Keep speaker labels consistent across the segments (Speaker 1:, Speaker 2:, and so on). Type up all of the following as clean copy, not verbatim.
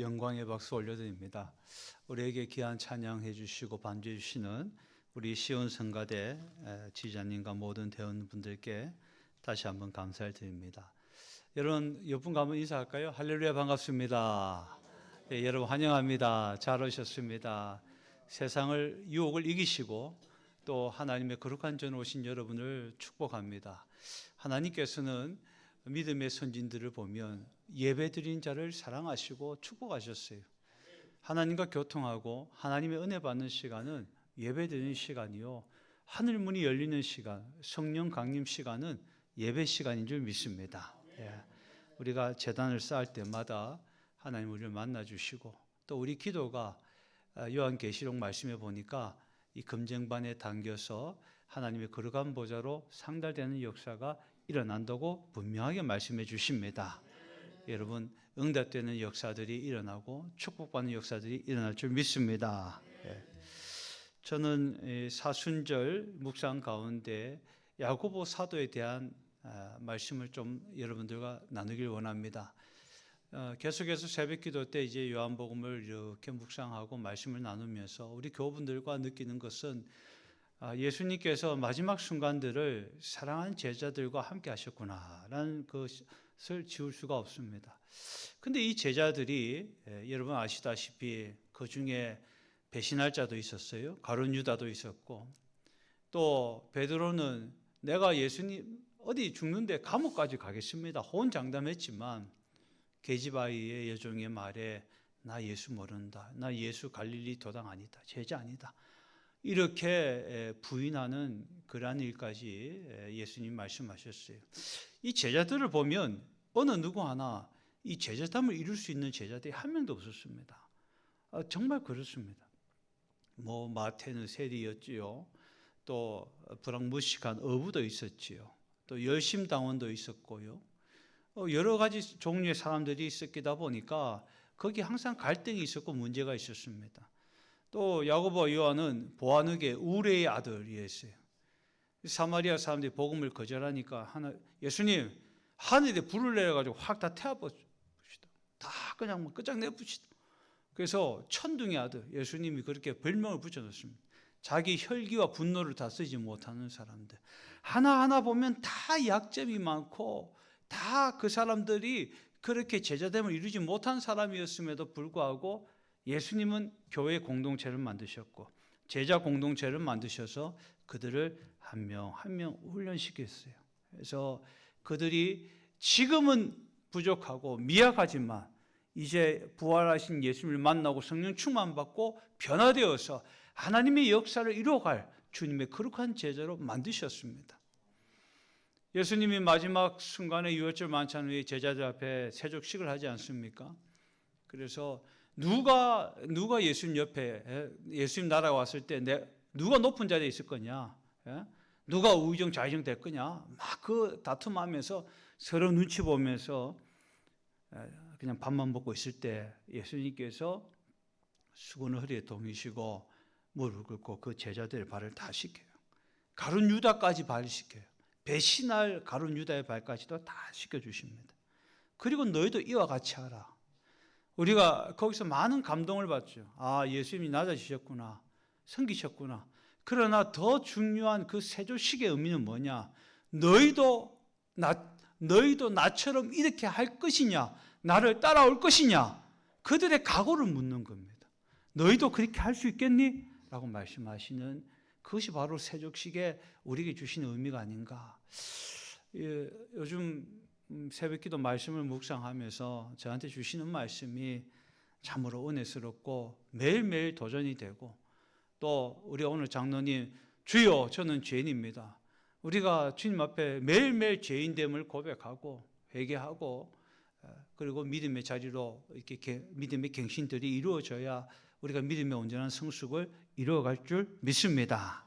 Speaker 1: 영광의 박수 올려드립니다. 우리에게 귀한 찬양해 주시고 반주해 주시는 우리 시온 성가대 지휘자님과 모든 대원분들께 다시 한번 감사를 드립니다. 여러분 옆분 가면 인사할까요? 할렐루야, 반갑습니다. 네, 여러분 환영합니다. 잘 오셨습니다. 세상을 유혹을 이기시고 또 하나님의 거룩한 전에 오신 여러분을 축복합니다. 하나님께서는 믿음의 선진들을 보면 예배드린 자를 사랑하시고 축복하셨어요. 하나님과 교통하고 하나님의 은혜 받는 시간은 예배드리는 시간이요, 하늘 문이 열리는 시간, 성령 강림 시간은 예배 시간인 줄 믿습니다. 우리가 제단을 쌓을 때마다 하나님 우리를 만나주시고, 또 우리 기도가 요한계시록 말씀에 보니까 이 금쟁반에 담겨서 하나님의 거룩한 보좌로 상달되는 역사가 일어난다고 분명하게 말씀해 주십니다. 여러분, 응답되는 역사들이 일어나고 축복받는 역사들이 일어날 줄 믿습니다. 저는 사순절 묵상 가운데 야고보 사도에 대한 말씀을 좀 여러분들과 나누길 원합니다. 계속해서 새벽기도 때 이제 요한복음을 이렇게 묵상하고 말씀을 나누면서 우리 교우분들과 느끼는 것은 예수님께서 마지막 순간들을 사랑하는 제자들과 함께 하셨구나라는 것을 지울 수가 없습니다. 근데 이 제자들이 여러분 아시다시피 그 중에 배신할 자도 있었어요. 가룟 유다도 있었고, 또 베드로는 내가 예수님 어디 죽는데 감옥까지 가겠습니다 호언장담했지만 게지바이의 여종의 말에 나 예수 모른다, 나 예수 갈릴리 도당 아니다, 제자 아니다, 이렇게 부인하는 그러한 일까지 예수님 말씀하셨어요. 이 제자들을 보면 어느 누구 하나 이 제자담을 이룰 수 있는 제자들이 한 명도 없었습니다. 정말 그렇습니다. 마태는 세리였지요. 또 불황무식한 어부도 있었지요. 또 열심당원도 있었고요. 여러 가지 종류의 사람들이 있었기다 보니까 거기 항상 갈등이 있었고 문제가 있었습니다. 또 야고보와 요한은 보아누게 우레의 아들이었어요. 사마리아 사람들이 복음을 거절하니까 예수님 하늘에 불을 내려가지고 확 다 태워버립시다. 다 그냥 끝장내봅시다. 그래서 천둥의 아들, 예수님이 그렇게 별명을 붙여놓습니다. 자기 혈기와 분노를 다 쓰지 못하는 사람들. 하나하나 보면 다 약점이 많고 다 그 사람들이 그렇게 제자됨을 이루지 못한 사람이었음에도 불구하고 예수님은 교회 공동체를 만드셨고 제자 공동체를 만드셔서 그들을 한 명 한 명 훈련시켰어요. 그래서 그들이 지금은 부족하고 미약하지만 이제 부활하신 예수님을 만나고 성령 충만받고 변화되어서 하나님의 역사를 이루어갈 주님의 거룩한 제자로 만드셨습니다. 예수님이 마지막 순간에 유월절 만찬 후에 제자들 앞에 세족식을 하지 않습니까? 그래서 누가 예수님 옆에, 예수님 나라가 왔을 때 누가 높은 자리에 있을 거냐, 누가 우의정 좌의정 될 거냐, 막 그 다툼하면서 서로 눈치 보면서 그냥 밥만 먹고 있을 때 예수님께서 수건을 허리에 동이시고 무릎을 꿇고 그 제자들의 발을 다 씻겨요. 가룟 유다까지 발을 씻겨요. 배신할 가룟 유다의 발까지도 다 씻겨주십니다. 그리고 너희도 이와 같이 하라. 우리가 거기서 많은 감동을 받죠. 예수님이 낮아지셨구나, 섬기셨구나. 그러나 더 중요한 그 세조식의 의미는 뭐냐? 너희도 나처럼 이렇게 할 것이냐, 나를 따라올 것이냐, 그들의 각오를 묻는 겁니다. 너희도 그렇게 할 수 있겠니? 라고 말씀하시는 그것이 바로 세족식에 우리에게 주시는 의미가 아닌가. 요즘 새벽기도 말씀을 묵상하면서 저한테 주시는 말씀이 참으로 은혜스럽고 매일매일 도전이 되고, 또 우리 오늘 장로님, 주여 저는 죄인입니다. 우리가 주님 앞에 매일매일 죄인됨을 고백하고 회개하고 그리고 믿음의 자리로 이렇게 믿음의 갱신들이 이루어져야 우리가 믿음의 온전한 성숙을 이루어갈 줄 믿습니다.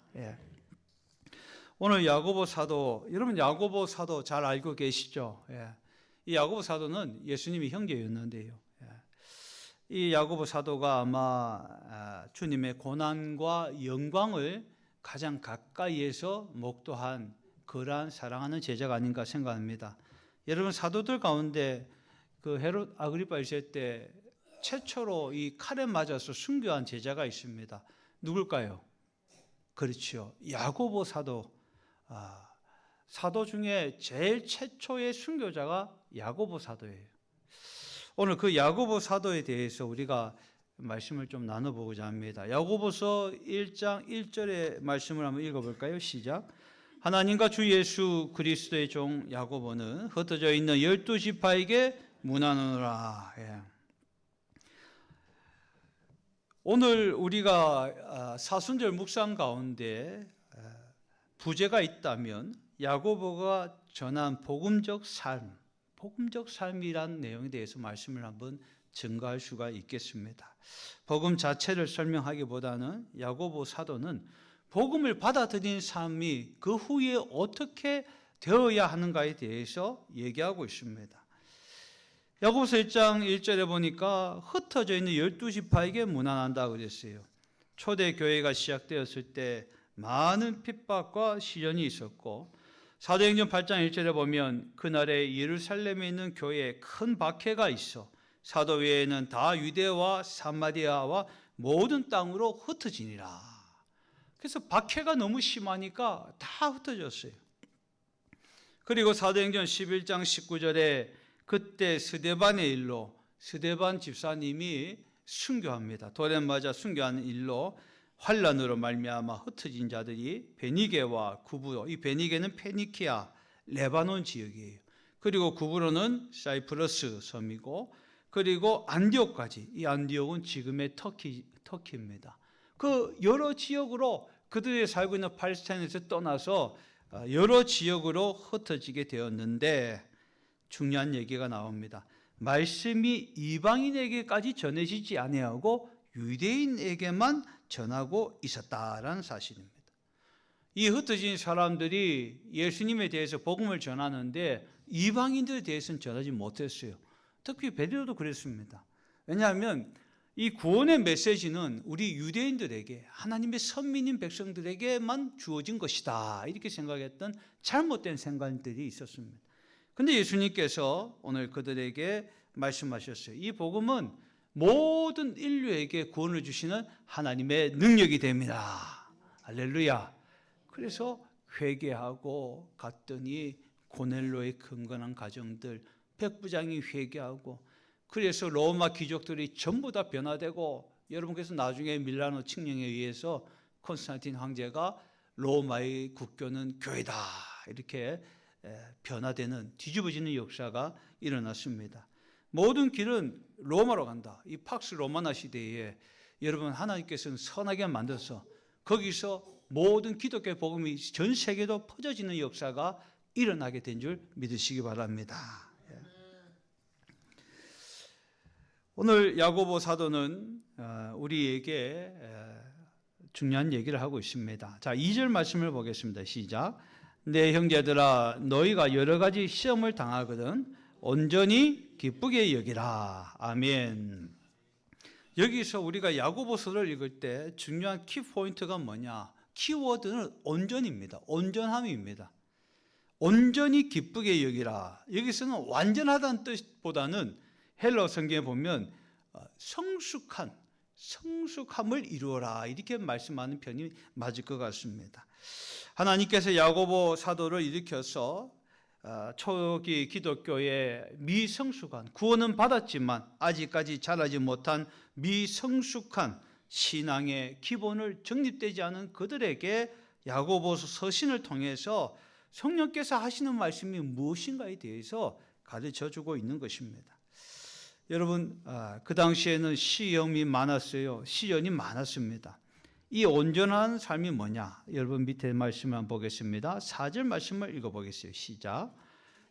Speaker 1: 오늘 야고보 사도, 여러분 야고보 사도 잘 알고 계시죠? 이 야고보 사도는 예수님의 형제였는데요. 이 야고보 사도가 아마 주님의 고난과 영광을 가장 가까이에서 목도한 그러한 사랑하는 제자가 아닌가 생각합니다. 여러분 사도들 가운데 그 헤롯 아그리파 1세 때 최초로 이 칼에 맞아서 순교한 제자가 있습니다. 누굴까요? 그렇죠. 야고보 사도. 사도 중에 제일 최초의 순교자가 야고보 사도예요. 오늘 그 야고보 사도에 대해서 우리가 말씀을 좀 나눠보고자 합니다. 야고보서 1장 1절의 말씀을 한번 읽어볼까요? 시작. 하나님과 주 예수 그리스도의 종 야고보는 흩어져 있는 12지파에게 문안하노라. 예. 오늘 우리가 사순절 묵상 가운데 부제가 있다면 야고보가 전한 복음적 삶이란 내용에 대해서 말씀을 한번 증거할 수가 있겠습니다. 복음 자체를 설명하기보다는 야고보 사도는 복음을 받아들인 삶이 그 후에 어떻게 되어야 하는가에 대해서 얘기하고 있습니다. 야고보서 1장 1절에 보니까 흩어져 있는 12지파에게 문안한다고 그랬어요. 초대 교회가 시작되었을 때 많은 핍박과 시련이 있었고, 사도행전 8장 1절에 보면 그날에 예루살렘에 있는 교회에 큰 박해가 있어 사도 외에는 다 유대와 사마리아와 모든 땅으로 흩어지니라. 그래서 박해가 너무 심하니까 다 흩어졌어요. 그리고 사도행전 11장 19절에 그때 스데반의 일로 스데반 집사님이 순교합니다. 돌에 맞아 순교하는 일로 환란으로 말미암아 흩어진 자들이 베니게와 구브로, 이 베니게는 페니키아, 레바논 지역이에요. 그리고 구브로는 사이프러스 섬이고, 그리고 안디옥까지, 이 안디옥은 지금의 터키입니다. 그 여러 지역으로 그들이 살고 있는 팔레스타인에서 떠나서 여러 지역으로 흩어지게 되었는데, 중요한 얘기가 나옵니다. 말씀이 이방인에게까지 전해지지 아니하고 유대인에게만 전하고 있었다라는 사실입니다. 이 흩어진 사람들이 예수님에 대해서 복음을 전하는데 이방인들에 대해서는 전하지 못했어요. 특히 베드로도 그랬습니다. 왜냐하면 이 구원의 메시지는 우리 유대인들에게, 하나님의 선민인 백성들에게만 주어진 것이다, 이렇게 생각했던 잘못된 생각들이 있었습니다. 그런데 예수님께서 오늘 그들에게 말씀하셨어요. 이 복음은 모든 인류에게 구원을 주시는 하나님의 능력이 됩니다. 할렐루야. 그래서 회개하고 갔더니 고넬로의 경건한 가정들, 백부장이 회개하고, 그래서 로마 귀족들이 전부 다 변화되고, 여러분께서 나중에 밀라노 칙령에 의해서 콘스탄틴 황제가 로마의 국교는 교회다, 이렇게 변화되는, 뒤집어지는 역사가 일어났습니다. 모든 길은 로마로 간다. 이 팍스 로마나 시대에 여러분, 하나님께서는 선하게 만들어서 거기서 모든 기독교 복음이 전 세계로 퍼져지는 역사가 일어나게 된 줄 믿으시기 바랍니다. 오늘 야고보 사도는 우리에게 중요한 얘기를 하고 있습니다. 자, 2절 말씀을 보겠습니다. 시작. 내 형제들아, 너희가 여러 가지 시험을 당하거든 온전히 기쁘게 여기라. 아멘. 여기서 우리가 야고보서를 읽을 때 중요한 키포인트가 뭐냐? 키워드는 온전입니다. 온전함입니다. 온전히 기쁘게 여기라. 여기서는 완전하다는 뜻보다는 헬러 성경에 보면 성숙함을 이루어라, 이렇게 말씀하는 편이 맞을 것 같습니다. 하나님께서 야고보 사도를 일으켜서 초기 기독교의 미성숙한, 구원은 받았지만 아직까지 자라지 못한 미성숙한 신앙의 기본을 정립되지 않은 그들에게 야고보서 서신을 통해서 성령께서 하시는 말씀이 무엇인가에 대해서 가르쳐주고 있는 것입니다. 여러분, 그 당시에는 시험이 많았어요. 시련이 많았습니다. 이 온전한 삶이 뭐냐? 여러분 밑에 말씀을 한번 보겠습니다. 4절 말씀을 읽어보겠어요. 시작.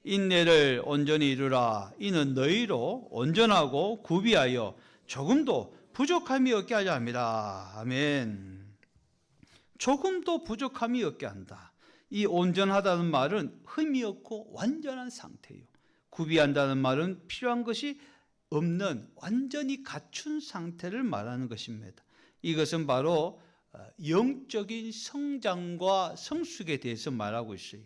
Speaker 1: 인내를 온전히 이루라. 이는 너희로 온전하고 구비하여 조금도 부족함이 없게 하려 합니다. 아멘. 조금도 부족함이 없게 한다. 이 온전하다는 말은 흠이 없고 완전한 상태예요. 구비한다는 말은 필요한 것이 없는 완전히 갖춘 상태를 말하는 것입니다. 이것은 바로 영적인 성장과 성숙에 대해서 말하고 있어요.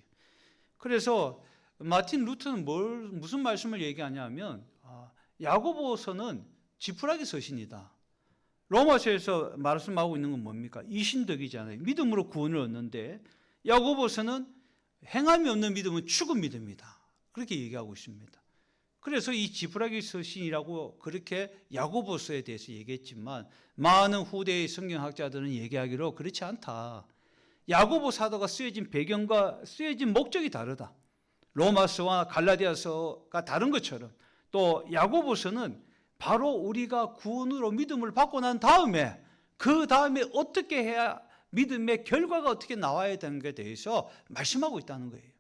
Speaker 1: 그래서 마틴 루터는 무슨 말씀을 얘기하냐면 야고보서는 지푸라기 서신이다. 로마서에서 말씀하고 있는 건 뭡니까? 이신덕이잖아요. 믿음으로 구원을 얻는데, 야고보서는 행함이 없는 믿음은 죽은 믿음이다. 그렇게 얘기하고 있습니다. 그래서 이 지푸라기 서신이라고 그렇게 야고보서에 대해서 얘기했지만, 많은 후대의 성경학자들은 얘기하기로 그렇지 않다. 야고보 사도가 쓰여진 배경과 쓰여진 목적이 다르다. 로마서와 갈라디아서가 다른 것처럼 또 야고보서는 바로 우리가 구원으로 믿음을 받고 난 다음에 그 다음에 어떻게 해야 믿음의 결과가 어떻게 나와야 되는 것에 대해서 말씀하고 있다는 거예요.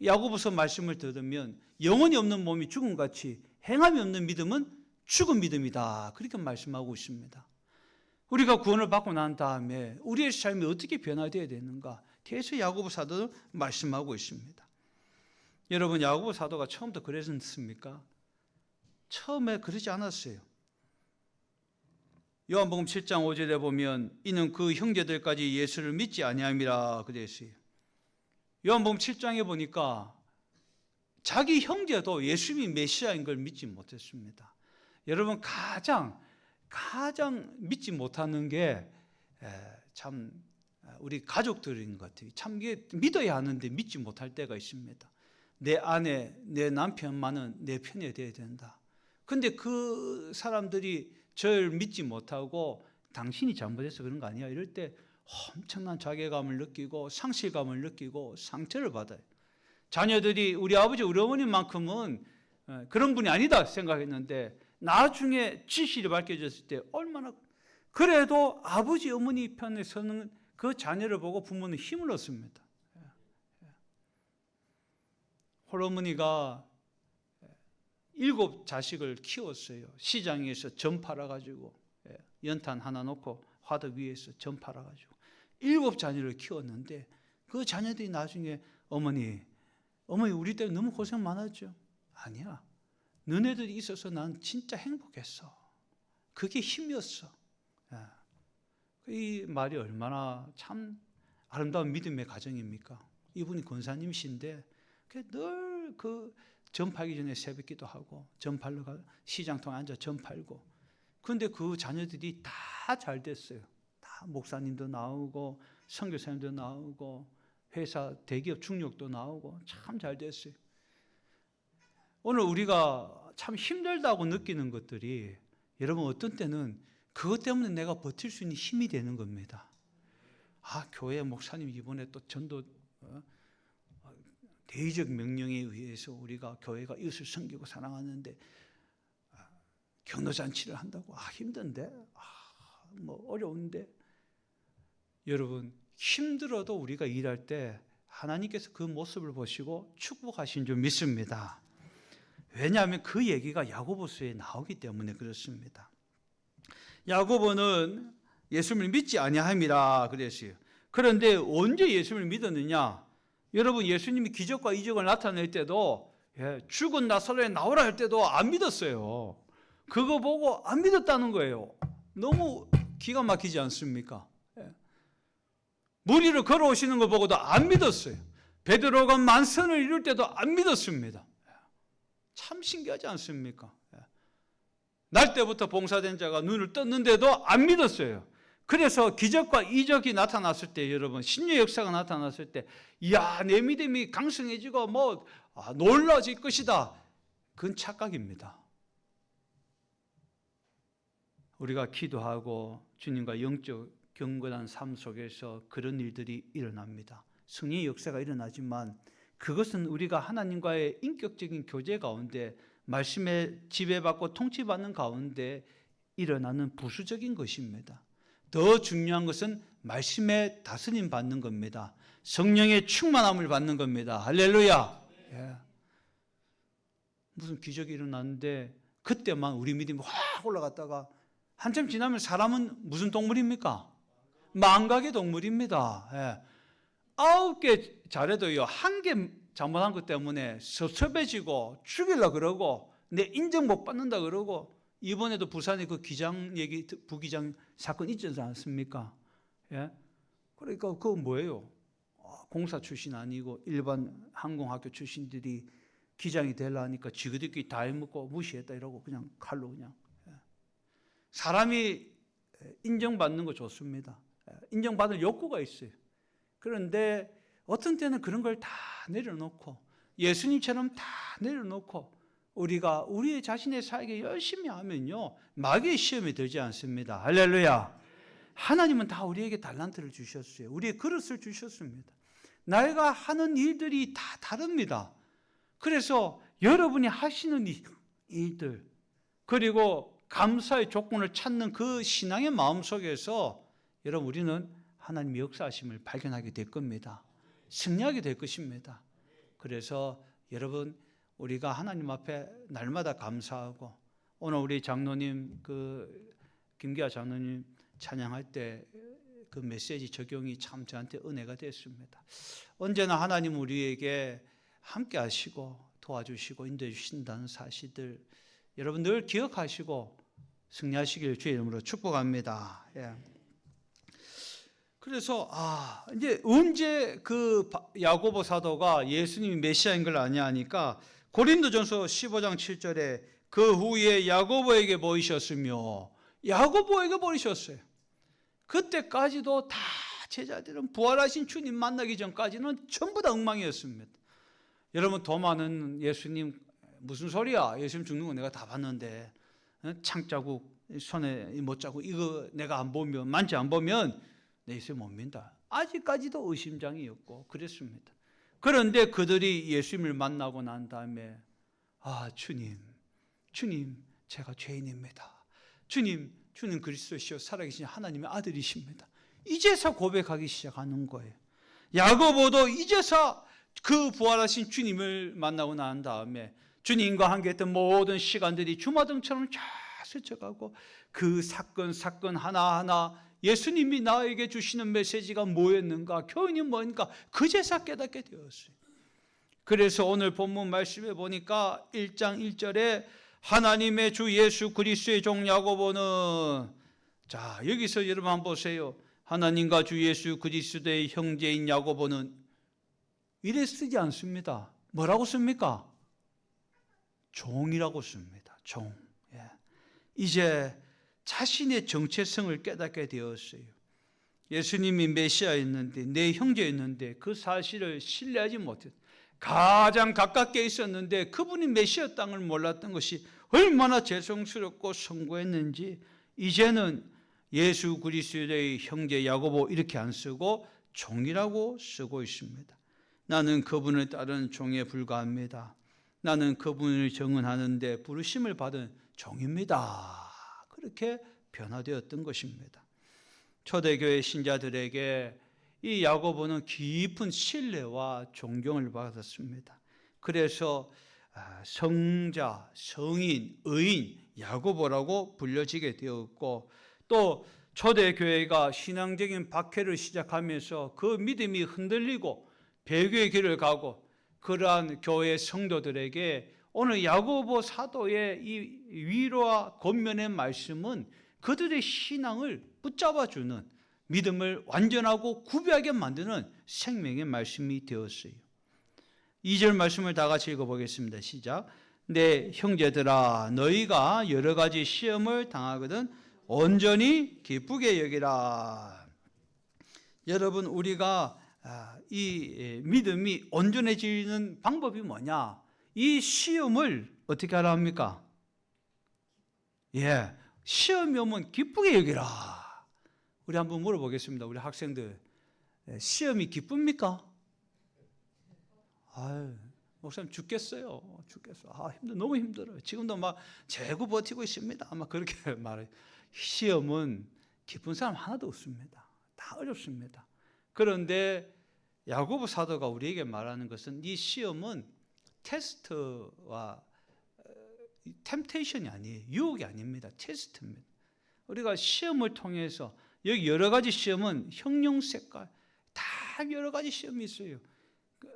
Speaker 1: 야고보서 말씀을 들으면 영혼이 없는 몸이 죽음같이 행함이 없는 믿음은 죽은 믿음이다. 그렇게 말씀하고 있습니다. 우리가 구원을 받고 난 다음에 우리의 삶이 어떻게 변화되어야 되는가 계속 야고보 사도는 말씀하고 있습니다. 여러분, 야고보 사도가 처음부터 그랬습니까? 처음에 그러지 않았어요. 요한복음 7장 5절에 보면 이는 그 형제들까지 예수를 믿지 아니함이라 그랬어요. 요한복음 7장에 보니까 자기 형제도 예수님이 메시아인 걸 믿지 못했습니다. 여러분, 가장 믿지 못하는 게 참 우리 가족들인 것 같아요. 참 이게 믿어야 하는데 믿지 못할 때가 있습니다. 내 아내, 내 남편만은 내 편이 되어야 된다. 근데 그 사람들이 저를 믿지 못하고 당신이 잘못해서 그런 거 아니야? 이럴 때 엄청난 자괴감을 느끼고 상실감을 느끼고 상처를 받아요. 자녀들이 우리 아버지, 우리 어머님만큼은 그런 분이 아니다 생각했는데 나중에 진실이 밝혀졌을 때 얼마나, 그래도 아버지, 어머니 편에 서는 그 자녀를 보고 부모는 힘을 얻습니다. 홀어머니가 7 자식을 키웠어요. 시장에서 전 팔아가지고 연탄 하나 놓고 화덕 위에서 전 팔아가지고 7 자녀를 키웠는데 그 자녀들이 나중에 어머니 우리 때문에 너무 고생 많았죠. 아니야, 너네들이 있어서 난 진짜 행복했어. 그게 힘이었어. 이 말이 얼마나 참 아름다운 믿음의 가정입니까? 이분이 권사님이신데 늘 그 전 팔기 전에 새벽 기도하고 전 팔러 가 시장통에 앉아 전 팔고, 그런데 그 자녀들이 다 잘 됐어요. 다 목사님도 나오고 선교사님도 나오고 회사 대기업 중력도 나오고 참 잘 됐어요. 오늘 우리가 참 힘들다고 느끼는 것들이 여러분 어떤 때는 그것 때문에 내가 버틸 수 있는 힘이 되는 겁니다. 교회 목사님 이번에 또 전도 대의적 명령에 의해서 우리가 교회가 이웃을 섬기고 사랑하는데 경로잔치를 한다고 힘든데 뭐 어려운데, 여러분 힘들어도 우리가 일할 때 하나님께서 그 모습을 보시고 축복하신 줄 믿습니다. 왜냐하면 그 얘기가 야고보서에 나오기 때문에 그렇습니다. 야고보는 예수님을 믿지 아니함이라 그랬어요. 그런데 언제 예수님을 믿었느냐? 여러분, 예수님이 기적과 이적을 나타낼 때도 죽은 나사로에 나오라 할 때도 안 믿었어요. 그거 보고 안 믿었다는 거예요. 너무 기가 막히지 않습니까? 물 위로 걸어오시는 거 보고도 안 믿었어요. 베드로가 만선을 이룰 때도 안 믿었습니다. 참 신기하지 않습니까? 날 때부터 봉사된 자가 눈을 떴는데도 안 믿었어요. 그래서 기적과 이적이 나타났을 때, 여러분 신유의 역사가 나타났을 때, 이야 내 믿음이 강성해지고 놀라질 것이다. 그건 착각입니다. 우리가 기도하고 주님과 영적 경건한 삶 속에서 그런 일들이 일어납니다. 성령의 역사가 일어나지만 그것은 우리가 하나님과의 인격적인 교제 가운데 말씀에 지배받고 통치받는 가운데 일어나는 부수적인 것입니다. 더 중요한 것은 말씀에 다스림 받는 겁니다. 성령의 충만함을 받는 겁니다. 할렐루야. 무슨 기적이 일어났는데 그때만 우리 믿음이 확 올라갔다가 한참 지나면 사람은 무슨 동물입니까? 망각의 동물입니다. 9개 잘해도요, 1개 잘못한 것 때문에 섭섭해지고 죽이려고 그러고 내 인정 못 받는다 그러고, 이번에도 부산에 그 기장 얘기, 부기장 사건 있지 않습니까? 그러니까 그거 뭐예요? 공사 출신 아니고 일반 항공학교 출신들이 기장이 되려 하니까 지그들끼리 다 해먹고 무시했다 이러고 그냥 칼로 그냥. 사람이 인정받는 거 좋습니다. 인정받을 욕구가 있어요. 그런데 어떤 때는 그런 걸 다 내려놓고 예수님처럼 다 내려놓고 우리가 우리 자신의 삶에 열심히 하면요, 마귀의 시험이 들지 않습니다. 할렐루야. 하나님은 다 우리에게 달란트를 주셨어요. 우리의 그릇을 주셨습니다. 내가 하는 일들이 다 다릅니다. 그래서 여러분이 하시는 일들, 그리고 감사의 조건을 찾는 그 신앙의 마음 속에서 여러분, 우리는 하나님의 역사하심을 발견하게 될 겁니다. 승리하게 될 것입니다. 그래서 여러분, 우리가 하나님 앞에 날마다 감사하고, 오늘 우리 장로님, 김기아 장로님 찬양할 때 그 메시지 적용이 참 저한테 은혜가 됐습니다. 언제나 하나님 우리에게 함께 하시고 도와주시고 인도해 주신다는 사실들 여러분 늘 기억하시고 승리하시길 주의 이름으로 축복합니다. 예. 그래서 이제 언제 그 야고보 사도가 예수님이 메시아인 걸 아냐 하니까 고린도전서 15장 7절에 그 후에 야고보에게 보이셨으며, 야고보에게 보이셨어요. 그때까지도 다 제자들은 부활하신 주님 만나기 전까지는 전부 다 엉망이었습니다. 여러분, 도마는 예수님 무슨 소리야? 예수님 죽는 거 내가 다 봤는데 창자국 손에 못 자고 이거 내가 안 보면, 만지 안 보면 내 예수 못 믿는다. 아직까지도 의심장이었고 그랬습니다. 그런데 그들이 예수님을 만나고 난 다음에 주님 제가 죄인입니다. 주님 그리스도시요 살아계신 하나님의 아들이십니다. 이제서 고백하기 시작하는 거예요. 야고보도 이제서 그 부활하신 주님을 만나고 난 다음에 주님과 함께했던 모든 시간들이 주마등처럼 쫙 스쳐가고 그 사건 하나하나 예수님이 나에게 주시는 메시지가 뭐였는가, 교훈이 뭔가 그제서 깨닫게 되었어요. 그래서 오늘 본문 말씀에 보니까 1장 1절에 하나님의 주 예수 그리스도의 종 야고보는, 자 여기서 여러분 한번 보세요. 하나님과 주 예수 그리스도의 형제인 야고보는 이래 쓰지 않습니다. 뭐라고 씁니까? 종이라고 씁니다. 종. 이제 자신의 정체성을 깨닫게 되었어요. 예수님이 메시아였는데, 내 형제였는데 그 사실을 신뢰하지 못했어요. 가장 가깝게 있었는데 그분이 메시아였다는 걸 몰랐던 것이 얼마나 죄송스럽고 송구했는지 이제는 예수 그리스도의 형제 야고보 이렇게 안 쓰고 종이라고 쓰고 있습니다. 나는 그분을 따른 종에 불과합니다. 나는 그분을 증언하는데 부르심을 받은 종입니다. 그렇게 변화되었던 것입니다. 초대교회 신자들에게 이 야고보는 깊은 신뢰와 존경을 받았습니다. 그래서 성자, 성인, 의인 야고보라고 불려지게 되었고, 또 초대교회가 신앙적인 박해를 시작하면서 그 믿음이 흔들리고 배교의 길을 가고, 그러한 교회 성도들에게 오늘 야고보 사도의 이 위로와 권면의 말씀은 그들의 신앙을 붙잡아주는, 믿음을 완전하고 구비하게 만드는 생명의 말씀이 되었어요. 2절 말씀을 다 같이 읽어보겠습니다. 시작. 내 형제들아, 너희가 여러 가지 시험을 당하거든 온전히 기쁘게 여기라. 여러분, 우리가 이 믿음이 온전해지는 방법이 뭐냐? 이 시험을 어떻게 하라 합니까? 시험이 오면 기쁘게 여기라. 우리 한번 물어보겠습니다. 우리 학생들, 시험이 기쁩니까? 목사님 죽겠어요. 너무 힘들어요. 지금도 막 재고 버티고 있습니다. 아마 그렇게 말해요. 시험은 기쁜 사람 하나도 없습니다. 다 어렵습니다. 그런데 야고보 사도가 우리에게 말하는 것은 이 시험은 테스트와 템테이션이 아니에요. 유혹이 아닙니다. 테스트입니다. 우리가 시험을 통해서, 여기 여러 가지 시험은 형용색깔 다 여러 가지 시험이 있어요.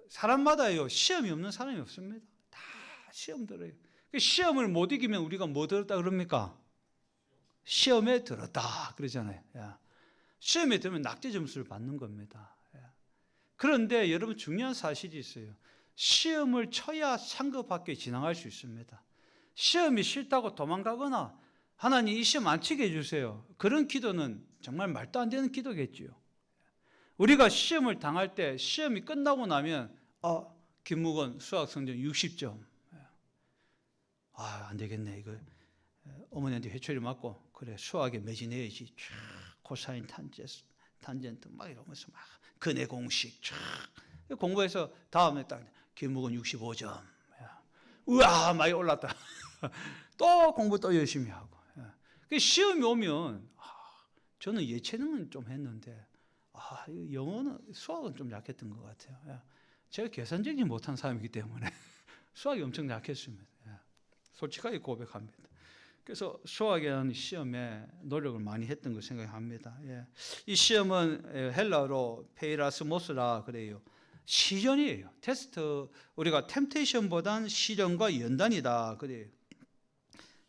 Speaker 1: 사람마다요, 시험이 없는 사람이 없습니다. 다 시험 들어요. 시험을 못 이기면 우리가 뭐 들었다 그럽니까? 시험에 들었다 그러잖아요. 시험에 들면 낙제 점수를 받는 겁니다. 그런데 여러분, 중요한 사실이 있어요. 시험을 쳐야 상급 학교에 진학할 수 있습니다. 시험이 싫다고 도망가거나 하나님 이 시험 안 치게 해주세요. 그런 기도는 정말 말도 안 되는 기도겠지요. 우리가 시험을 당할 때 시험이 끝나고 나면 김묵원 수학 성적 60점. 안 되겠네. 이거 어머니한테 회초리 맞고 그래 수학에 매진해야지. 코사인 탄젠트 막 이러면서 막 근해 공식 공부해서 다음에 딱 김묵원 65점. 우와 많이 올랐다. 또 공부 또 열심히 하고. 시험이 오면 저는 예체능은 좀 했는데 영어는 수학은 좀 약했던 것 같아요. 제가 계산적이지 못한 사람이기 때문에 수학이 엄청 약했습니다. 솔직하게 고백합니다. 그래서 수학이라는 시험에 노력을 많이 했던 걸 생각합니다. 이 시험은 헬라어로 페이라스모스라 그래요. 시련이에요. 테스트, 우리가 템테이션보단 시련과 연단이다 그래요.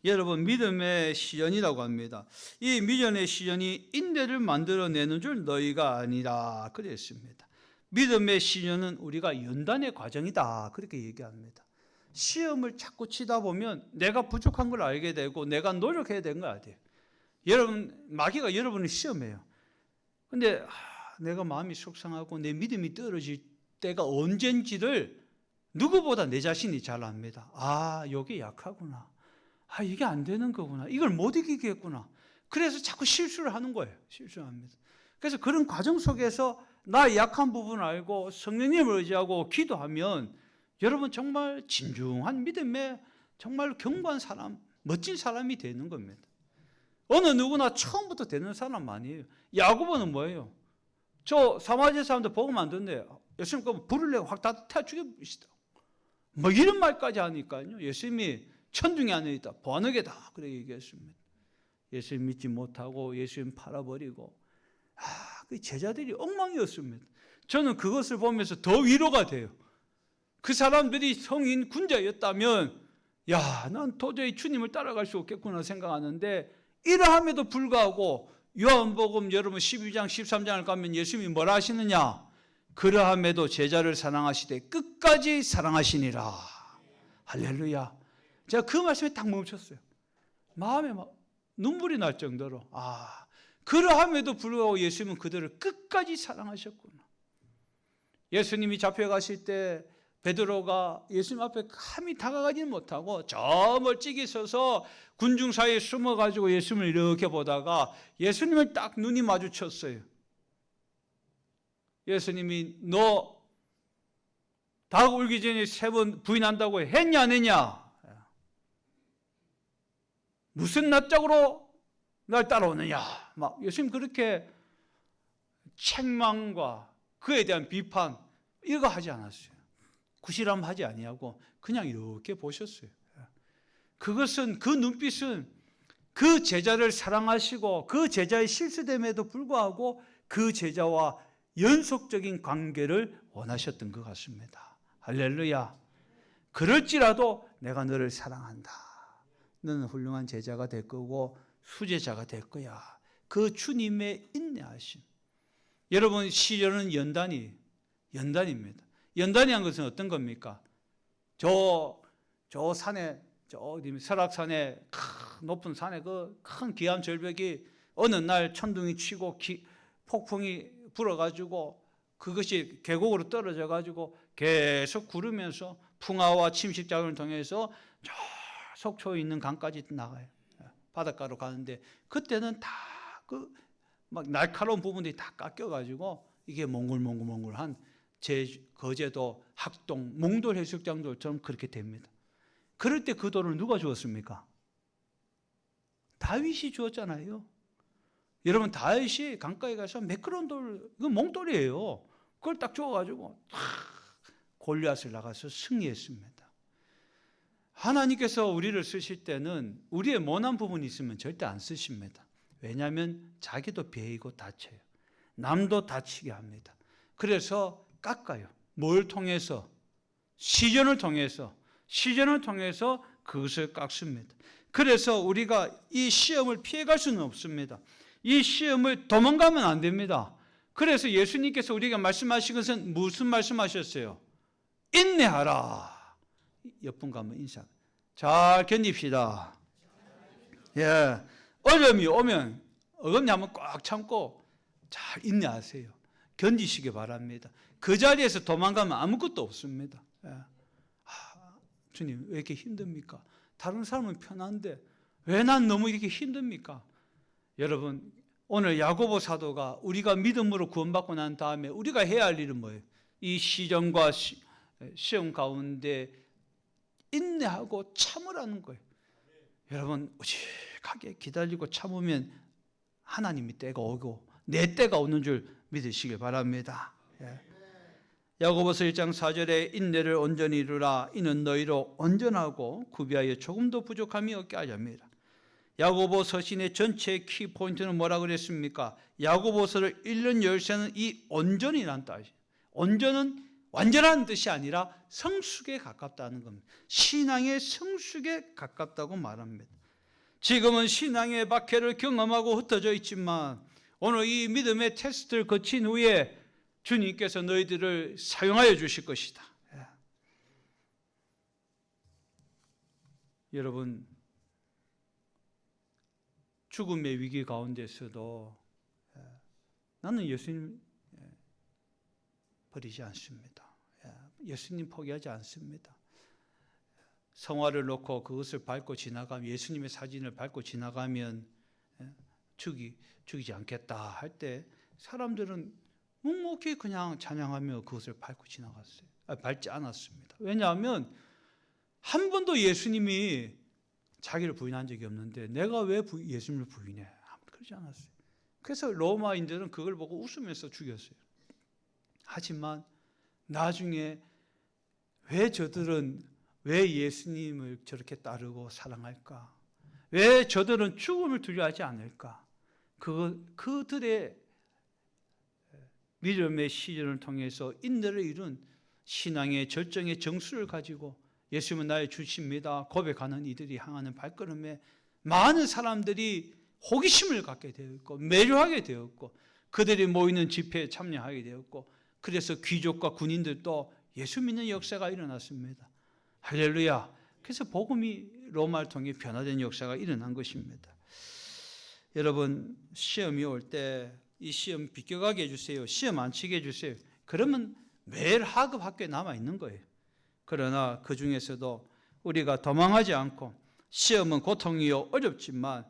Speaker 1: 여러분 믿음의 시련이라고 합니다. 이 믿음의 시련이 인내를 만들어내는 줄 너희가 아니라 그랬습니다. 믿음의 시련은 우리가 연단의 과정이다 그렇게 얘기합니다. 시험을 자꾸 치다 보면 내가 부족한 걸 알게 되고 내가 노력해야 되는 거 아니에요. 여러분 마귀가 여러분을 시험해요. 근데 내가 마음이 속상하고 내 믿음이 떨어질 때가 언젠지를 누구보다 내 자신이 잘 압니다. 여기 약하구나. 이게 안 되는 거구나. 이걸 못 이기겠구나. 그래서 자꾸 실수를 하는 거예요. 실수합니다. 그래서 그런 과정 속에서 나의 약한 부분을 알고 성령님을 의지하고 기도하면 여러분 정말 진중한 믿음에 정말 견고한 사람, 멋진 사람이 되는 겁니다. 어느 누구나 처음부터 되는 사람 아니에요. 야고보는 뭐예요? 저 사마리아 사람들 복음 안 듣는데 예수님 그 불을 내고 확 다 태워 죽여버리시다. 뭐 이런 말까지 하니까요. 예수님이 천중에 안에 있다. 번역에다. 그렇게 얘기했습니다. 예수님 믿지 못하고 예수님 팔아버리고 그 제자들이 엉망이었습니다. 저는 그것을 보면서 더 위로가 돼요. 그 사람들이 성인 군자였다면 난 도저히 주님을 따라갈 수 없겠구나 생각하는데 이러함에도 불구하고 요한복음 여러분 12장 13장을 가면 예수님이 뭐라 하시느냐? 그러함에도 제자를 사랑하시되 끝까지 사랑하시니라. 할렐루야. 제가 그 말씀에 딱 멈췄어요. 마음에 막 눈물이 날 정도로 그러함에도 불구하고 예수님은 그들을 끝까지 사랑하셨구나. 예수님이 잡혀가실 때 베드로가 예수님 앞에 감히 다가가지는 못하고 저 멀찍이 서서 군중 사이에 숨어가지고 예수님을 이렇게 보다가 예수님을 딱 눈이 마주쳤어요. 예수님이 너 닭 울기 전에 3번 부인한다고 했냐 안 했냐? 무슨 낯짝으로 날 따라오느냐? 막 예수님 그렇게 책망과 그에 대한 비판 이거 하지 않았어요. 구실함 하지 아니하고 그냥 이렇게 보셨어요. 그것은 그 눈빛은 그 제자를 사랑하시고 그 제자의 실수됨에도 불구하고 그 제자와 연속적인 관계를 원하셨던 것 같습니다. 할렐루야. 그럴지라도 내가 너를 사랑한다. 너는 훌륭한 제자가 될 거고 수제자가 될 거야. 그 주님의 인내하심. 여러분 시련은 연단입니다. 연단이란 것은 어떤 겁니까? 저 산에 설악산에 높은 산에 그 큰 기암 절벽이 어느 날 천둥이 치고 폭풍이 불어가지고 그것이 계곡으로 떨어져가지고 계속 구르면서 풍화와 침식작용을 통해서 저 속초에 있는 강까지 나가요. 바닷가로 가는데 그때는 다 그 막 날카로운 부분들이 다 깎여가지고 이게 몽글몽글한 거제도, 학동, 몽돌 해수욕장들처럼 그렇게 됩니다. 그럴 때 그 돌을 누가 주었습니까? 다윗이 주었잖아요. 여러분 다윗이 강가에 가서 매끄러운 돌, 이거 몽돌이에요. 그걸 딱 주어가지고 골리앗을 나가서 승리했습니다. 하나님께서 우리를 쓰실 때는 우리의 모난 부분이 있으면 절대 안 쓰십니다. 왜냐하면 자기도 베이고 다쳐요. 남도 다치게 합니다. 그래서 깎아요. 뭘 통해서? 시련을 통해서 그것을 깎습니다. 그래서 우리가 이 시험을 피해갈 수는 없습니다. 이 시험을 도망가면 안 됩니다. 그래서 예수님께서 우리에게 말씀하신 것은 무슨 말씀하셨어요? 인내하라. 옆분 가면 인사. 잘 견딥시다. 예, 어려움이 오면 어금니 한번 꽉 참고 잘 인내하세요. 견디시기 바랍니다. 그 자리에서 도망가면 아무것도 없습니다. 예. 주님 왜 이렇게 힘듭니까? 다른 사람은 편한데 왜 난 너무 이렇게 힘듭니까? 여러분, 오늘 야고보 사도가 우리가 믿음으로 구원받고 난 다음에 우리가 해야 할 일은 뭐예요? 이 시련과 시험 가운데 인내하고 참으라는 거예요. 여러분, 우직하게 기다리고 참으면 하나님의 때가 오고 내 때가 오는 줄 믿으시길 바랍니다. 예. 야고보서 1장 4절에 인내를 온전히 이루라. 이는 너희로 온전하고 구비하여 조금도 부족함이 없게 하려 함이라. 야고보 서신의 전체 키포인트는 뭐라고 그랬습니까? 야고보서를 읽는 열쇠는 이 온전이라는 뜻이에요. 온전은 완전한 뜻이 아니라 성숙에 가깝다는 겁니다. 신앙의 성숙에 가깝다고 말합니다. 지금은 신앙의 박해를 경험하고 흩어져 있지만 오늘 이 믿음의 테스트를 거친 후에 주님께서 너희들을 사용하여 주실 것이다. 예. 여러분, 죽음의 위기 가운데서도 나는 예수님 버리지 않습니다. 예수님 포기하지 않습니다. 성화를 놓고 그것을 밟고 지나가면, 예수님의 사진을 밟고 지나가면 죽이지 않겠다 할 때 사람들은 묵묵히 그냥 찬양하며 그것을 밟고 지나갔어요. 밟지 않았습니다. 왜냐하면 한 번도 예수님이 자기를 부인한 적이 없는데 내가 왜 예수님을 부인해? 그러지 않았어요. 그래서 로마인들은 그걸 보고 웃으면서 죽였어요. 하지만 나중에 왜 저들은 왜 예수님을 저렇게 따르고 사랑할까? 왜 저들은 죽음을 두려워하지 않을까? 그들의 믿음의 시련을 통해서 인내를 이룬 신앙의 절정의 정수를 가지고 예수님은 나의 주십니다 고백하는 이들이 향하는 발걸음에 많은 사람들이 호기심을 갖게 되었고 매료하게 되었고 그들이 모이는 집회에 참여하게 되었고 그래서 귀족과 군인들도 예수 믿는 역사가 일어났습니다. 할렐루야. 그래서 복음이 로마를 통해 변화된 역사가 일어난 것입니다. 여러분, 시험이 올 때 이 시험 비껴가게 해주세요. 시험 안 치게 해주세요. 그러면 매일 하급 학교에 남아 있는 거예요. 그러나 그 중에서도 우리가 도망하지 않고 시험은 고통이요 어렵지만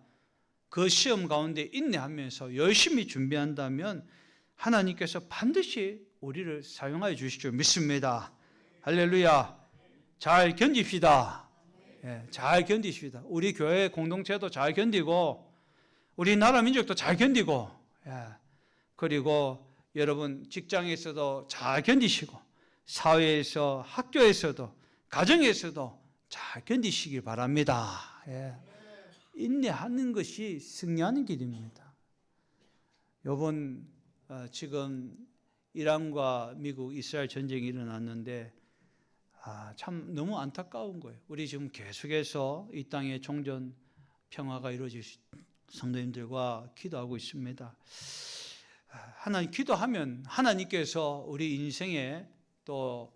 Speaker 1: 그 시험 가운데 인내하면서 열심히 준비한다면 하나님께서 반드시 우리를 사용하여 주실 줄 믿습니다. 할렐루야. 잘 견딥시다. 잘 견디십시다. 우리 교회 공동체도 잘 견디고 우리 나라 민족도 잘 견디고 그리고 여러분 직장에서도 잘 견디시고 사회에서 학교에서도 가정에서도 잘 견디시길 바랍니다. 인내하는 것이 승리하는 길입니다. 이번 지금 이란과 미국, 이스라엘 전쟁이 일어났는데 참 너무 안타까운 거예요. 우리 지금 계속해서 이 땅에 종전 평화가 이루어질 성도님들과 기도하고 있습니다. 하나님 기도하면 하나님께서 우리 인생에 또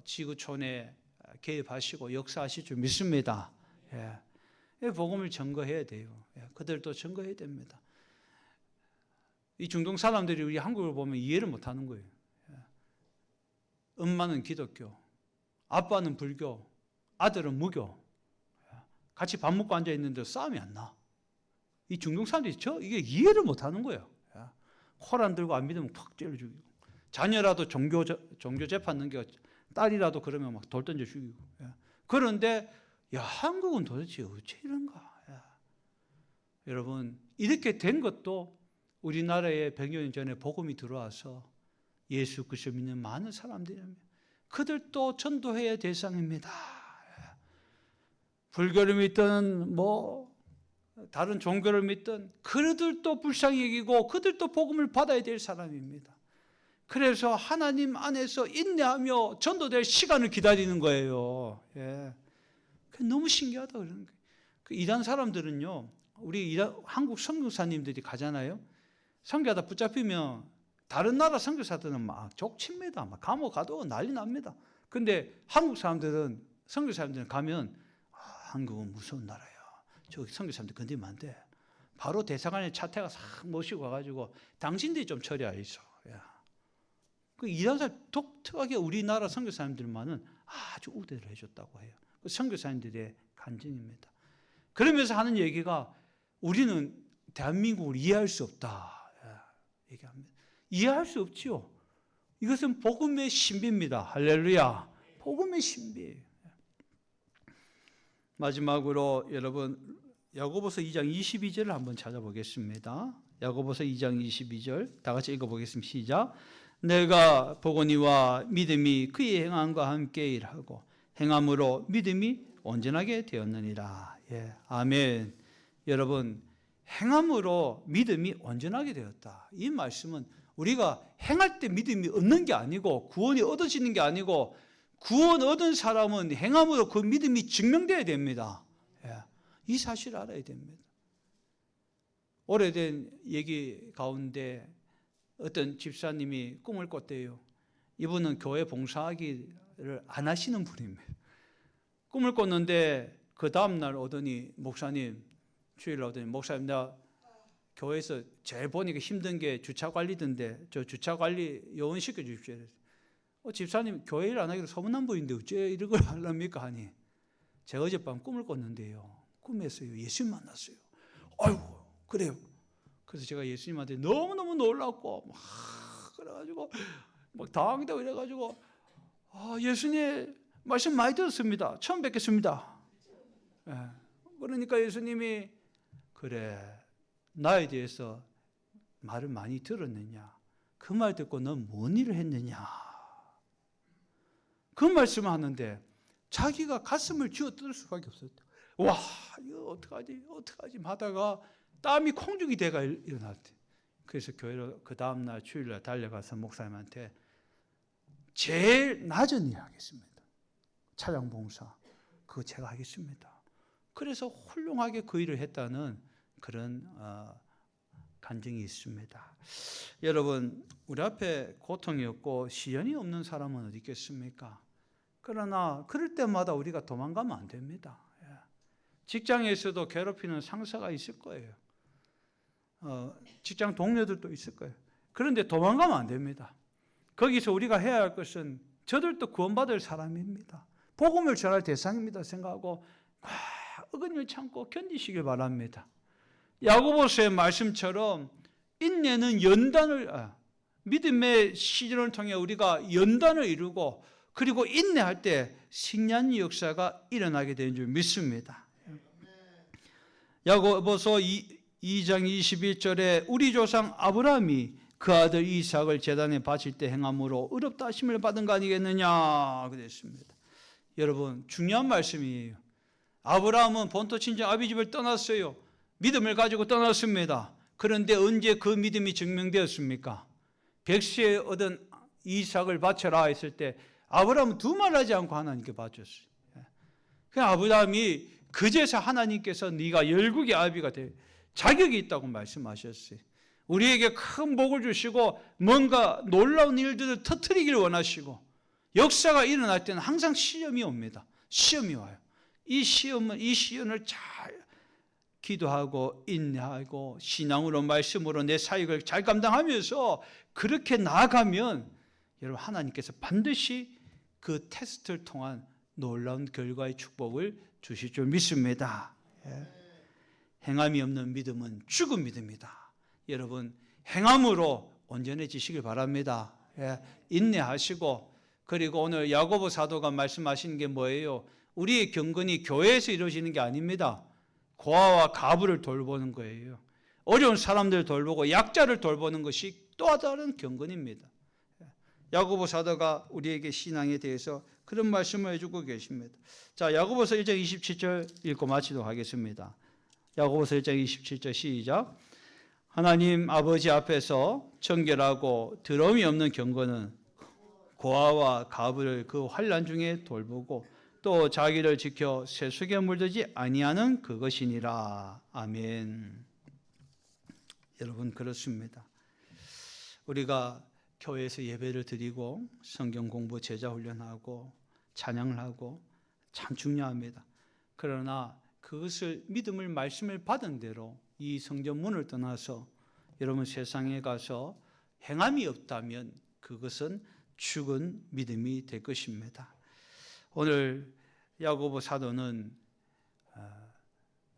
Speaker 1: 지구촌에 개입하시고 역사하실 줄 믿습니다. 복음을 증거해야 돼요. 그들도 증거해야 됩니다. 이 중동 사람들이 우리 한국을 보면 이해를 못하는 거예요. 엄마는 기독교, 아빠는 불교, 아들은 무교. 같이 밥 먹고 앉아 있는데 싸움이 안 나. 이 중동 사람들이 이게 이해를 못하는 거예요. 코란 들고 안 믿으면 팍 찔러 죽이고, 자녀라도 종교 재판 넘겨, 딸이라도 그러면 막 돌 던져 죽이고. 그런데 한국은 도대체 어째 이런가? 여러분, 이렇게 된 것도 우리나라에 100년 전에 복음이 들어와서 예수 그리스도 믿는 많은 사람들이랍니다. 그들도 전도해야 대상입니다. 불교를 믿든 다른 종교를 믿든 그들도 불쌍히 여기고 그들도 복음을 받아야 될 사람입니다. 그래서 하나님 안에서 인내하며 전도될 시간을 기다리는 거예요. 너무 신기하다 그러는 거예요. 그 이란 사람들은요, 우리 한국 선교사님들이 가잖아요. 선교하다 붙잡히면 다른 나라 선교사들은 막 족칩니다. 막 감옥 가도 난리 납니다. 근데 한국 사람들은 선교사님들은 가면 한국은 무서운 나라야. 저 선교사님들 건드리면 안 돼. 바로 대사관에 차태가 싹 모시고 가가지고 당신들이 좀 처리하이소. 그 이런 사람 독특하게 우리나라 선교사님들만은 아주 우대를 해줬다고 해요. 그 선교사님들의 간증입니다. 그러면서 하는 얘기가 우리는 대한민국을 이해할 수 없다 얘기합니다. 이해할 수 없지요. 이것은 복음의 신비입니다. 할렐루야. 복음의 신비. 마지막으로 여러분 야고보서 2장 22절을 한번 찾아보겠습니다. 야고보서 2장 22절 다 같이 읽어보겠습니다. 시작. 내가 보거니와 믿음이 그의 행함과 함께 일하고 행함으로 믿음이 온전하게 되었느니라. 예, 아멘. 여러분 행함으로 믿음이 온전하게 되었다. 이 말씀은 우리가 행할 때 믿음이 얻는 게 아니고 구원이 얻어지는 게 아니고 구원 얻은 사람은 행함으로 그 믿음이 증명되어야 됩니다. 예, 이 사실을 알아야 됩니다. 오래된 얘기 가운데 어떤 집사님이 꿈을 꿨대요. 이분은 교회 봉사하기를 안 하시는 분입니다. 꿈을 꿨는데 그 다음날 오더니 목사님, 주일 오더니 목사님 나 교회에서 제일 보니까 힘든 게 주차 관리던데 저 주차 관리 요원 시켜주십시오. 집사님 교회 일 안 하기로 소문난 분인데 어째 이런 걸 하렵니까 하니 제가 어젯밤 꿈을 꿨는데요. 꿈에서요 예수님 만났어요. 아이고 그래요. 그래서 제가 예수님한테 너무너무 놀랐고 막 그래가지고 막 당황되고 이래가지고 예수님 말씀 많이 들었습니다. 처음 뵙겠습니다. 예. 그러니까 예수님이 그래 나에 대해서 말을 많이 들었느냐 그 말 듣고 넌 뭔 일을 했느냐 그 말씀을 하는데 자기가 가슴을 쥐어 뜯을 수밖에 없었다. 와 이거 어떡하지 하다가 땀이 콩죽이 돼가 일어났대. 그래서 교회로 그 다음날 주일날 달려가서 목사님한테 제일 낮은 일 하겠습니다. 차량봉사 그거 제가 하겠습니다. 그래서 훌륭하게 그 일을 했다는 그런 간증이 있습니다. 여러분 우리 앞에 고통이 없고 시련이 없는 사람은 어디 있겠습니까? 그러나 그럴 때마다 우리가 도망가면 안 됩니다. 직장에서도 괴롭히는 상사가 있을 거예요. 직장 동료들도 있을 거예요. 그런데 도망가면 안 됩니다. 거기서 우리가 해야 할 것은 저들도 구원받을 사람입니다. 복음을 전할 대상입니다 생각하고 어근을 참고 견디시길 바랍니다. 야고보서의 말씀처럼 인내는 믿음의 시즌을 통해 우리가 연단을 이루고 그리고 인내할 때 승리의 역사가 일어나게 되는 줄 믿습니다. 야고보서 2장 21절에 우리 조상 아브라함이 그 아들 이삭을 제단에 바칠 때 행함으로 의롭다 하심을 받은 거 아니겠느냐 그랬습니다. 여러분 중요한 말씀이에요. 아브라함은 본토 친정 아비집을 떠났어요. 믿음을 가지고 떠났습니다. 그런데 언제 그 믿음이 증명되었습니까? 백세에 얻은 이삭을 바쳐라 했을 때 아브라함은 두말 하지 않고 하나님께 바쳤어요. 그냥 아브라함이 그제서 하나님께서 네가 열국의 아비가 될 자격이 있다고 말씀하셨어요. 우리에게 큰 복을 주시고 뭔가 놀라운 일들을 터뜨리기를 원하시고 역사가 일어날 때는 항상 시험이 옵니다. 시험이 와요. 이 시험을 잘 기도하고 인내하고 신앙으로 말씀으로 내 사역을 잘 감당하면서 그렇게 나아가면 여러분 하나님께서 반드시 그 테스트를 통한 놀라운 결과의 축복을 주실 줄 믿습니다. 행함이 없는 믿음은 죽은 믿음이다. 여러분 행함으로 온전해지시길 바랍니다. 인내하시고 그리고 오늘 야고보 사도가 말씀하시는 게 뭐예요? 우리의 경건이 교회에서 이루어지는 게 아닙니다. 고아와 가부를 돌보는 거예요. 어려운 사람들을 돌보고 약자를 돌보는 것이 또 다른 경건입니다. 야고보 사도가 우리에게 신앙에 대해서 그런 말씀을 해주고 계십니다. 자, 야고보서 1장 27절 읽고 마치도록 하겠습니다. 야고보서 1장 27절 시작. 하나님 아버지 앞에서 정결하고 더러움이 없는 경건은 고아와 가부를 그 환난 중에 돌보고 또 자기를 지켜 세속에 물들지 아니하는 그것이니라. 아멘. 여러분 그렇습니다. 우리가 교회에서 예배를 드리고 성경 공부 제자 훈련하고 찬양을 하고 참 중요합니다. 그러나 그것을 믿음을 말씀을 받은 대로 이 성전 문을 떠나서 여러분 세상에 가서 행함이 없다면 그것은 죽은 믿음이 될 것입니다. 오늘 야고보 사도는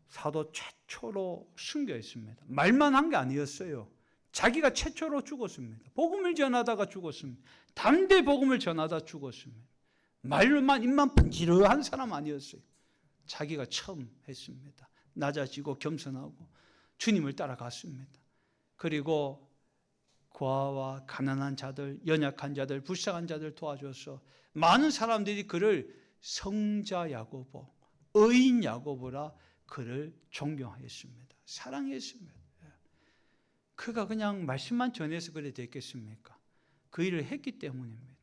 Speaker 1: 사도 최초로 순교했습니다. 말만 한 게 아니었어요. 자기가 최초로 죽었습니다. 복음을 전하다가 죽었습니다. 담대 복음을 전하다 죽었습니다. 말로만 입만 번지르한 사람 아니었어요. 자기가 처음 했습니다. 낮아지고 겸손하고 주님을 따라갔습니다. 그리고 고아와 가난한 자들, 연약한 자들, 불쌍한 자들 도와줘서 많은 사람들이 그를 성자 야고보, 의인 야고보라 그를 존경하였습니다. 사랑했습니다. 그가 그냥 말씀만 전해서 그래 됐겠습니까? 그 일을 했기 때문입니다.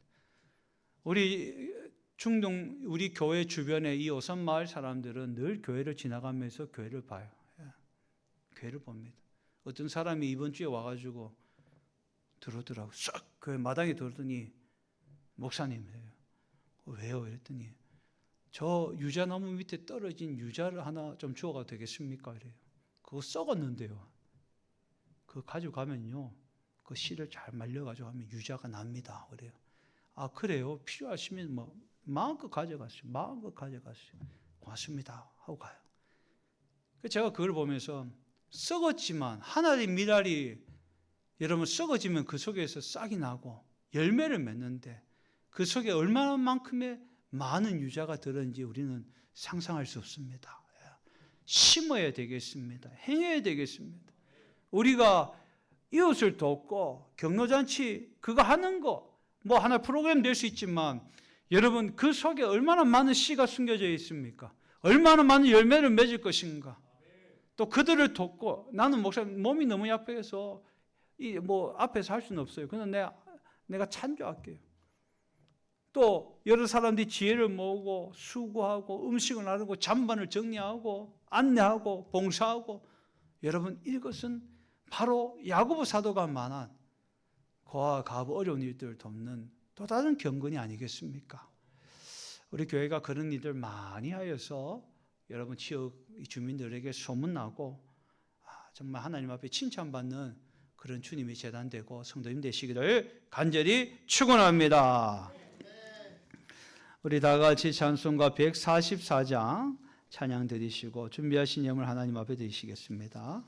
Speaker 1: 우리 중동, 우리 교회 주변에 이 오산마을 사람들은 늘 교회를 지나가면서 교회를 봐요. 교회를 봅니다. 어떤 사람이 이번 주에 와가지고 들어오더라고. 싹 교회 마당에 들어오더니 목사님이에요. 왜요? 이랬더니 저 유자나무 밑에 떨어진 유자를 하나 좀 주워가도 되겠습니까? 이래요. 그거 썩었는데요. 그거 가져가면요. 그 씨를 잘 말려가지고 하면 유자가 납니다. 그래요. 아, 그래요? 필요하시면 뭐 마음껏 가져가세요. 마음껏 가져가세요. 고맙습니다. 하고 가요. 제가 그걸 보면서 썩었지만 하나의 미랄이 여러분 썩어지면 그 속에서 싹이 나고 열매를 맺는데 그 속에 얼마만큼의 많은 유자가 들었는지 우리는 상상할 수 없습니다. 심어야 되겠습니다. 행해야 되겠습니다. 우리가 이웃을 돕고 경로잔치 그거 하는 거 뭐 하나 프로그램 될 수 있지만 여러분 그 속에 얼마나 많은 씨가 숨겨져 있습니까? 얼마나 많은 열매를 맺을 것인가? 또 그들을 돕고 나는 목사님 몸이 너무 약해서 뭐 앞에서 할 수는 없어요. 그냥 내가 찬조할게요. 또 여러 사람들이 지혜를 모으고 수고하고 음식을 나누고 잔반을 정리하고 안내하고 봉사하고 여러분 이것은 바로 야고보 사도가 말한 고아 가부 어려운 일들을 돕는 또 다른 경건이 아니겠습니까? 우리 교회가 그런 일들 많이 하여서 여러분 지역 주민들에게 소문나고 정말 하나님 앞에 칭찬받는 그런 주님의 재단되고 성도님 되시기를 간절히 축원합니다. 우리 다 같이 찬송가 144장 찬양 드리시고 준비하신 예물 하나님 앞에 드리시겠습니다.